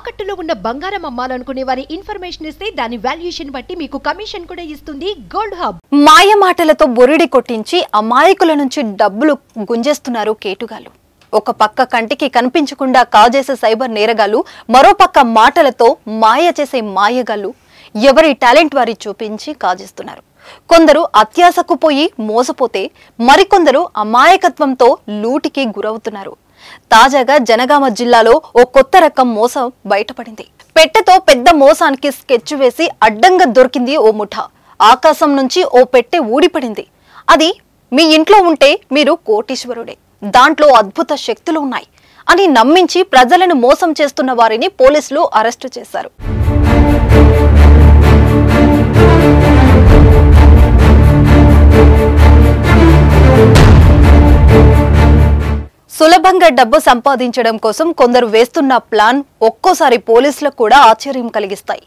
తాకట్టులో ఉన్న బంగారం అమ్మాలనుకునే వారి ఇన్ఫర్మేషన్ ఇస్తే దాని వాల్యుయేషన్ బట్టి మీకు కమిషన్ కూడా ఇస్తుంది గోల్డ్ హబ్. మాయ మాటలతో బొరిడి కొట్టించి అమాయకుల నుంచి డబ్బులు గుంజేస్తున్నారు కేటుగాలు. ఒక పక్క కంటికి కనిపించకుండా కాజేసే సైబర్ నేరగాళ్లు, మరో పక్క మాటలతో మాయ చేసే మాయగాళ్లు ఎవరి టాలెంట్ వారి చూపించి కాజేస్తున్నారు. కొందరు అత్యాశకు పోయి మోసపోతే మరికొందరు అమాయకత్వంతో లూటికి గురవుతున్నారు. తాజాగా జనగామ జిల్లాలో ఓ కొత్త రకం మోసం బయటపడింది. పెట్టెతో పెద్ద మోసానికి స్కెచ్ వేసి అడ్డంగా దొరికింది ఓ ముఠా. ఆకాశం నుంచి ఓ పెట్టె ఊడిపడింది. అది మీ ఇంట్లో ఉంటే మీరు కోటీశ్వరుడే, దాంట్లో అద్భుత శక్తులు ఉన్నాయి అని నమ్మించి ప్రజలను మోసం చేస్తున్న వారిని పోలీసులు అరెస్టు చేశారు. సులభంగా డబ్బు సంపాదించడం కోసం కొందరు వేస్తున్న ప్లాన్ ఒక్కోసారి పోలీసులకు కూడా ఆశ్చర్యం కలిగిస్తాయి.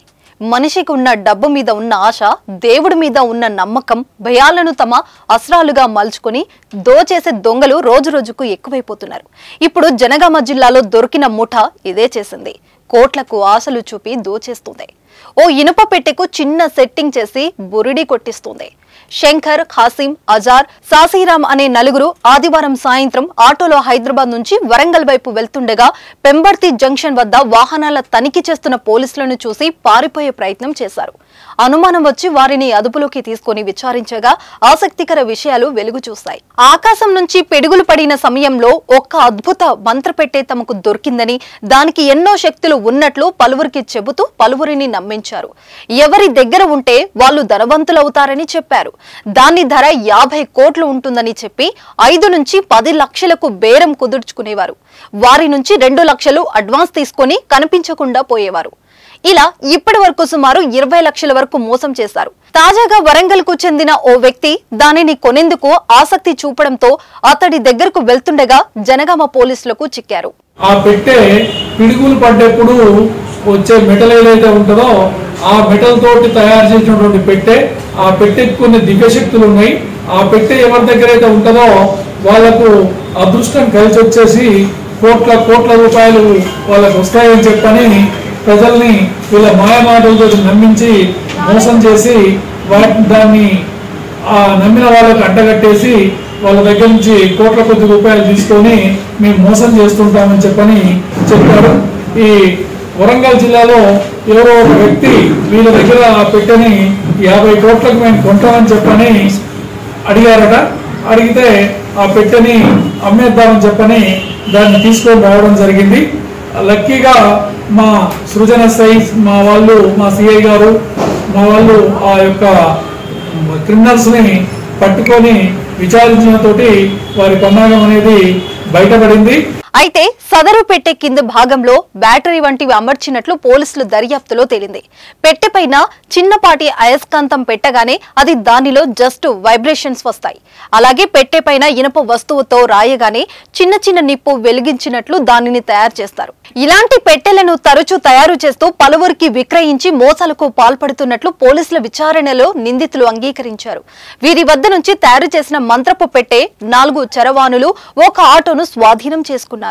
మనిషికి ఉన్న డబ్బు మీద ఉన్న ఆశ, దేవుడి మీద ఉన్న నమ్మకం, భయాలను తమ అస్త్రాలుగా మలుచుకుని దోచేసే దొంగలు రోజు రోజుకు ఎక్కువైపోతున్నారు. ఇప్పుడు జనగామ జిల్లాలో దొరికిన ముఠా ఇదే చేసింది. కోట్లకు ఆశలు చూపి దోచేస్తుంది. ఓ ఇనుప పెట్టెకు చిన్న సెట్టింగ్ చేసి బురిడి కొట్టిస్తుంది. శంకర్, ఖాసిం, అజార్, సాసీరామ్ అనే నలుగురు ఆదివారం సాయంత్రం ఆటోలో హైదరాబాద్ నుంచి వరంగల్ వైపు వెళ్తుండగా పెంబర్తి జంక్షన్ వద్ద వాహనాల తనిఖీ చేస్తున్న పోలీసులను చూసి పారిపోయే ప్రయత్నం చేశారు. అనుమానం వచ్చి వారిని అదుపులోకి తీసుకుని విచారించగా ఆసక్తికర విషయాలు వెలుగు చూస్తాయి. ఆకాశం నుంచి పిడుగులు పడిన సమయంలో ఒక్క అద్భుత మంత్రపెట్టె తమకు దొరికిందని, దానికి ఎన్నో శక్తులు ఉన్నట్లు పలువురికి చెబుతూ పలువురిని నమ్మించారు. ఎవరి దగ్గర ఉంటే వాళ్ళు ధనవంతులవుతారని చెప్పారు. దాని ధర 50 కోట్లు ఉంటుందని చెప్పి 5 నుంచి 10 లక్షలకు బేరం కుదుర్చుకునేవారు. వారి నుంచి 2 లక్షలు అడ్వాన్స్ తీసుకొని కనిపించకుండా పోయేవారు. ఇలా ఇప్పటి వరకు సుమారు 20 లక్షల వరకు మోసం చేశారు. తాజాగా వరంగల్ కు చెందిన ఓ వ్యక్తి దానిని కొనేందుకు ఆసక్తి చూపడంతో అతడి దగ్గరకు వెళ్తుండగా జనగామ పోలీసులకు చిక్కారు. ఆ పెట్టె పిడుగులు పడ్డప్పుడు వచ్చే మెటల్ ఏదైతే ఉంటుందో ఆ మెటల్ తోటి తయారు చేసినటువంటి పెట్టె, ఆ పెట్టెకి కొన్ని దివ్యశక్తులు ఉన్నాయి. ఆ పెట్టె ఎవరి దగ్గర అయితే ఉంటుందో వాళ్లకు అదృష్టం కలిసి వచ్చేసి కోట్ల రూపాయలు వాళ్ళకు వస్తాయని చెప్పని ప్రజల్ని వీళ్ళ మాయమాటలతో నమ్మించి మోసం చేసి దాన్ని నమ్మిన వాళ్ళకు అడ్డగట్టేసి వాళ్ళ దగ్గర నుంచి కోట్ల కొద్ది రూపాయలు తీసుకొని మేము మోసం చేస్తుంటామని చెప్పని చెప్పారు. ఈ వరంగల్ జిల్లాలో ఎవరో ఒక వ్యక్తి వీళ్ళ దగ్గర ఆ పెట్టెని 50 కోట్లకు మేము కొంటామని చెప్పని అడిగారట. అడిగితే ఆ పెట్టెని అమ్మేద్దామని చెప్పని దాన్ని తీసుకొని రావడం జరిగింది. లక్కీగా మా సృజన సైజ్ మా వాళ్ళు, మా సిఐ గారు మా వాళ్ళు ఆ యొక్క క్రిమినల్స్ ని పట్టుకొని విచారించడంతోటి వారి పన్నాగం అనేది బయటపడింది. అయితే సదరు పెట్టె కింద భాగంలో బ్యాటరీ వంటివి అమర్చినట్లు పోలీసులు దర్యాప్తులో తేలింది. పెట్టెపైన చిన్నపాటి అయస్కాంతం పెట్టగానే అది దానిలో జస్ట్ వైబ్రేషన్స్ వస్తాయి. అలాగే పెట్టెపైన ఇనుప వస్తువుతో రాయగానే చిన్న చిన్న నిప్పు వెలిగించినట్లు దానిని తయారు చేస్తారు. ఇలాంటి పెట్టెలను తరచూ తయారు చేస్తూ పలువురికి విక్రయించి మోసాలకు పాల్పడుతున్నట్లు పోలీసుల విచారణలో నిందితులు అంగీకరించారు. వీరి వద్ద నుంచి తయారు చేసిన మంత్రపు పెట్టె, 4 చరవాణులు, ఒక ఆటోను స్వాధీనం చేసుకున్నారు.